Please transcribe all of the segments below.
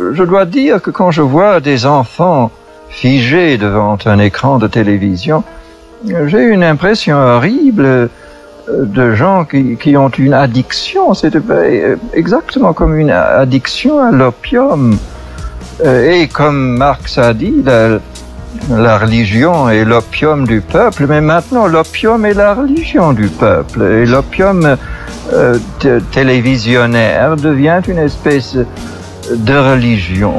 Je dois dire que quand je vois des enfants figés devant un écran de télévision, j'ai une impression horrible de gens qui ont une addiction. C'est exactement comme une addiction à l'opium. Et comme Marx a dit, la religion est l'opium du peuple, mais maintenant l'opium est la religion du peuple. Et l'opium télévisionnaire devient une espèce de religion.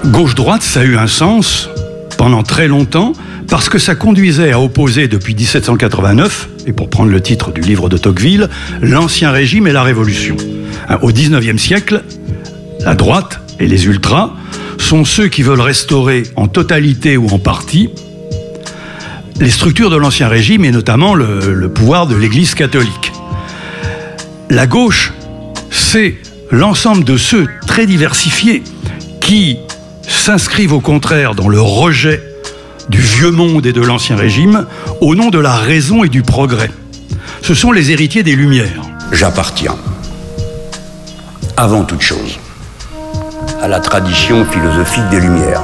Gauche-droite, ça a eu un sens pendant très longtemps parce que ça conduisait à opposer depuis 1789, et pour prendre le titre du livre de Tocqueville, l'Ancien Régime et la Révolution. Au XIXe siècle, la droite et les ultras sont ceux qui veulent restaurer en totalité ou en partie les structures de l'Ancien Régime et notamment le pouvoir de l'Église catholique. La gauche, c'est l'ensemble de ceux très diversifiés qui s'inscrivent au contraire dans le rejet du vieux monde et de l'Ancien Régime au nom de la raison et du progrès. Ce sont les héritiers des Lumières. J'appartiens, avant toute chose, à la tradition philosophique des Lumières.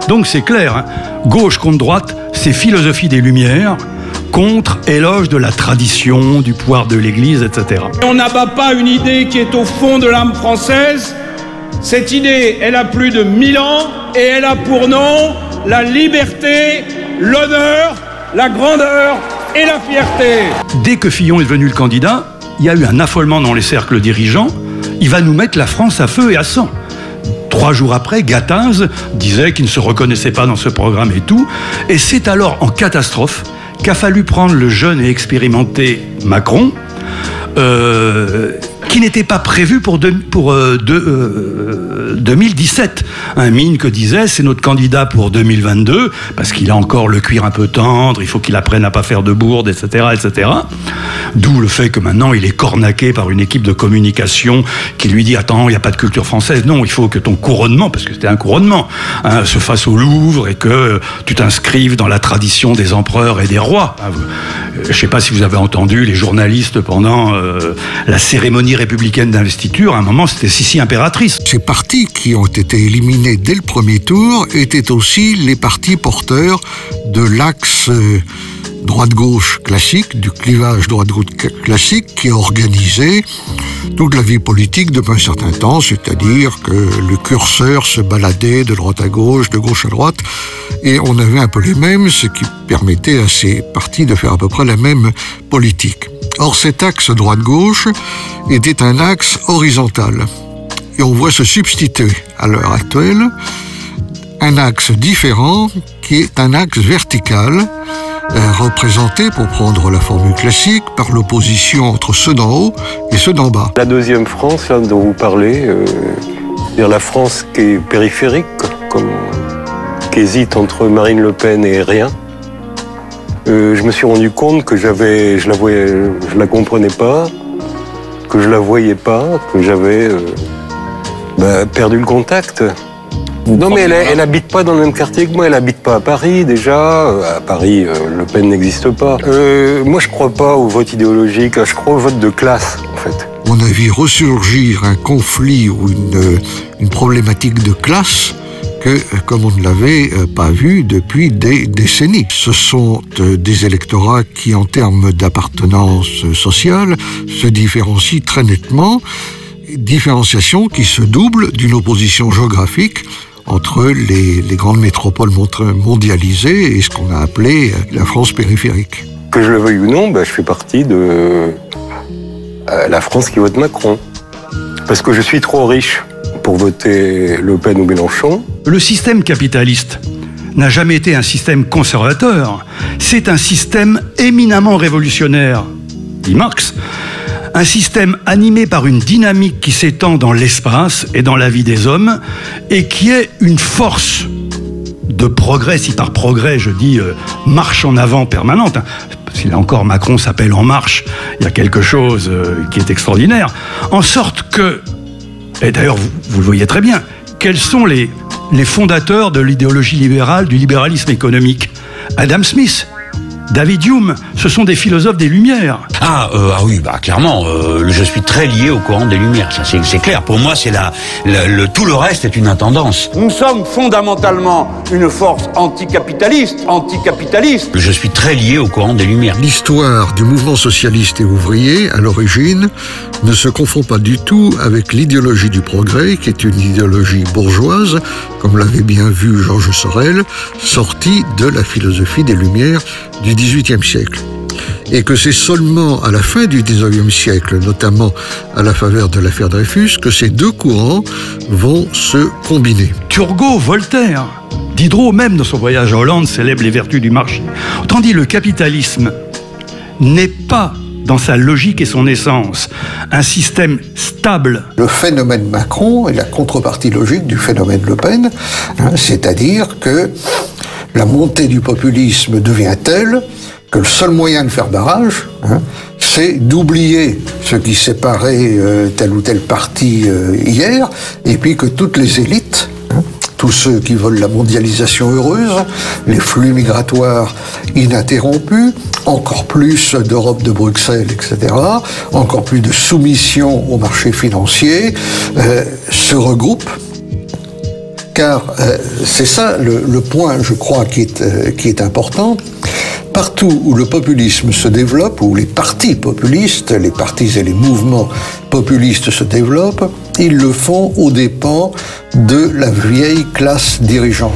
Donc c'est clair, hein, gauche contre droite, c'est philosophie des Lumières contre éloge de la tradition, du pouvoir de l'Église, etc. On n'abat pas une idée qui est au fond de l'âme française. Cette idée, elle a plus de 1000 ans et elle a pour nom la liberté, l'honneur, la grandeur et la fierté. Dès que Fillon est devenu le candidat, il y a eu un affolement dans les cercles dirigeants. Il va nous mettre la France à feu et à sang. 3 jours après, Gattaz disait qu'il ne se reconnaissait pas dans ce programme et tout. Et c'est alors en catastrophe qu'a fallu prendre le jeune et expérimenté Macron, qui n'était pas prévu pour 2017. Mine que disait, c'est notre candidat pour 2022, parce qu'il a encore le cuir un peu tendre, il faut qu'il apprenne à pas faire de bourde, etc., etc. D'où le fait que maintenant, il est cornaqué par une équipe de communication qui lui dit « Attends, il n'y a pas de culture française. Non, il faut que ton couronnement, parce que c'était un couronnement, se fasse au Louvre et que tu t'inscrives dans la tradition des empereurs et des rois. » Je ne sais pas si vous avez entendu les journalistes pendant la cérémonie républicaine d'investiture, à un moment, c'était Sissi impératrice. Ces partis qui ont été éliminés dès le premier tour étaient aussi les partis porteurs de l'axe droite-gauche classique, du clivage droite-gauche classique qui a organisé toute la vie politique depuis un certain temps, c'est-à-dire que le curseur se baladait de droite à gauche, de gauche à droite, et on avait un peu les mêmes, ce qui permettait à ces partis de faire à peu près la même politique. Or, cet axe droite-gauche était un axe horizontal. Et on voit se substituer, à l'heure actuelle, un axe différent qui est un axe vertical, représenté, pour prendre la formule classique, par l'opposition entre ceux d'en haut et ceux d'en bas. La deuxième France, là, dont vous parlez, c'est-à-dire la France qui est périphérique, qui hésite entre Marine Le Pen et rien. Je me suis rendu compte que je la comprenais pas, que je la voyais pas, que j'avais perdu le contact. Non, mais elle habite pas dans le même quartier que moi, elle habite pas à Paris déjà. À Paris, Le Pen n'existe pas. Moi, je crois pas au vote idéologique, je crois au vote de classe, en fait. On a vu ressurgir un conflit ou une problématique de classe comme on ne l'avait pas vu depuis des décennies. Ce sont des électorats qui, en termes d'appartenance sociale, se différencient très nettement, différenciation qui se double d'une opposition géographique entre les grandes métropoles mondialisées et ce qu'on a appelé la France périphérique. Que je le veuille ou non, je fais partie de la France qui vote Macron. Parce que je suis trop riche pour voter Le Pen ou Mélenchon. Le système capitaliste n'a jamais été un système conservateur, c'est un système éminemment révolutionnaire, dit Marx. Un système animé par une dynamique qui s'étend dans l'espace et dans la vie des hommes et qui est une force de progrès, si par progrès je dis marche en avant permanente. Si là encore Macron s'appelle En Marche, il y a quelque chose qui est extraordinaire. En sorte que, et d'ailleurs vous le voyez très bien, quels sont les les fondateurs de l'idéologie libérale, du libéralisme économique. Adam Smith, David Hume, ce sont des philosophes des Lumières. Oui, clairement, je suis très lié au courant des Lumières, ça c'est clair. Pour moi, c'est tout le reste est une intendance. Nous sommes fondamentalement une force anticapitaliste. Je suis très lié au courant des Lumières. L'histoire du mouvement socialiste et ouvrier, à l'origine, ne se confond pas du tout avec l'idéologie du progrès, qui est une idéologie bourgeoise, comme l'avait bien vu Georges Sorel, sortie de la philosophie des Lumières du XVIIIe siècle. Et que c'est seulement à la fin du XIXe siècle, notamment à la faveur de l'affaire Dreyfus, que ces deux courants vont se combiner. Turgot, Voltaire, Diderot même dans son voyage à Hollande célèbre les vertus du marché. Autrement dit, le capitalisme n'est pas, dans sa logique et son essence, un système stable. Le phénomène Macron est la contrepartie logique du phénomène Le Pen, c'est-à-dire que la montée du populisme devient telle que le seul moyen de faire barrage, c'est d'oublier ce qui séparait tel ou tel parti hier, et puis que toutes les élites, tous ceux qui veulent la mondialisation heureuse, les flux migratoires ininterrompus, encore plus d'Europe de Bruxelles, etc., encore plus de soumission au marché financier, se regroupent. Car c'est ça le point, je crois, qui est important. Partout où le populisme se développe, où les partis populistes, les partis et les mouvements populistes se développent, ils le font aux dépens de la vieille classe dirigeante.